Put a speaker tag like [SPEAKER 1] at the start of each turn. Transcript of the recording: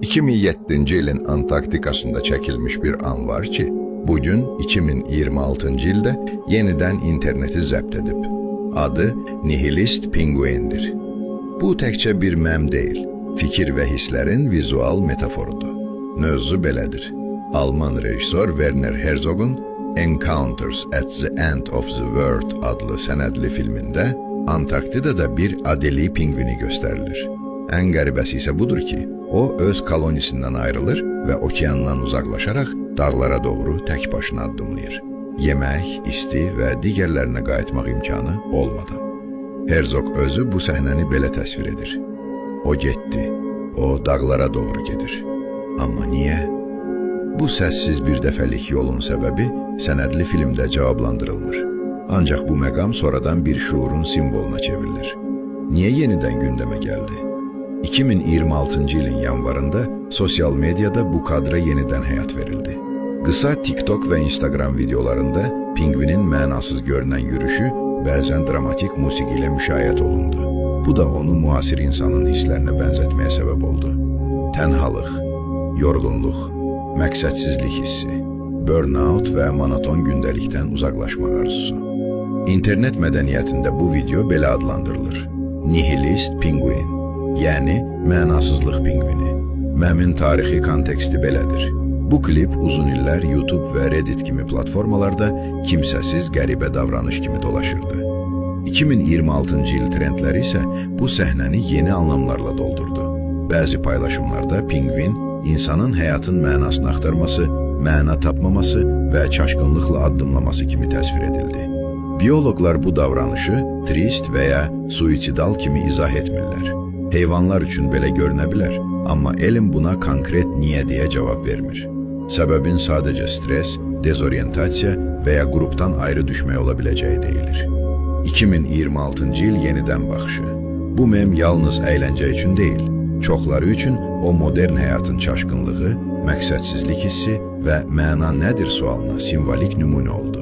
[SPEAKER 1] 2007 ilin Antarktikasında çekilmiş bir an var ki, bugün 2026 ilde yeniden interneti zəbt edib. Adı Nihilist Pinguindir. Bu təkcə bir məm deyil, fikir və hisslərin vizual metaforudur. Mövzu belədir. Alman rejissor Werner Herzogun Encounters at the End of the World adlı sənədli filmində Antarktidada bir adeli pingvini göstərilir. Ən qəribəsi isə budur ki, o öz kolonisindən ayrılır və okeandan uzaqlaşaraq dağlara doğru tək başına addımlayır. Yemək, isti və digərlərinə qayıtmaq imkanı olmadan. Herzog özü bu səhnəni belə təsvir edir. O getdi, o dağlara doğru gedir. Amma niyə? Bu səssiz bir dəfəlik yolun səbəbi sənədli filmdə cavablandırılmır. Ancaq bu məqam sonradan bir şuurun simvoluna çevrilir. Niyə yenidən gündəmə gəldi? 2026 ilin yanvarında sosial medyada bu kadra yenidən həyat verildi. Qısa TikTok və Instagram videolarında pingvinin mənasız görünən yürüyüşü bəzən dramatik musiqi ilə müşayiət olundu. Bu da onu müasir insanın hisslərinə bənzətməyə səbəb oldu. Tənhalıq, yorğunluq, məqsədsizlik hissi, burnout və monoton gündəlikdən uzaqlaşmaq arzusu. İnternet mədəniyyətində bu video belə adlandırılır. Nihilist Pinguin, yəni mənasızlıq pingvini. Məmin tarixi konteksti belədir. Bu klip uzun illər YouTube və Reddit kimi platformalarda kimsəsiz qəribə davranış kimi dolaşırdı. 2026 il trendləri isə bu səhnəni yeni anlamlarla doldurdu. Bəzi paylaşımlarda pingvin insanın həyatın mənasını axtarması, məna tapmaması və çaşqınlıqla addımlaması kimi təsvir edildi. Bioloqlar bu davranışı trist və ya suicidal kimi izah etmirlər. Heyvanlar üçün belə görünə bilər, amma elm buna konkret niyə deyə cavab vermir. Səbəbin sadəcə stres, dezorientasiya və ya qrupdan ayrı düşmək ola biləcəyi deyilir. 2026 il yenidən baxışı. Bu mem yalnız əyləncə üçün deyil, çoxları üçün o modern həyatın çaşqınlığı, məqsədsizlik hissi və məna nədir sualına simvolik nümunə oldu.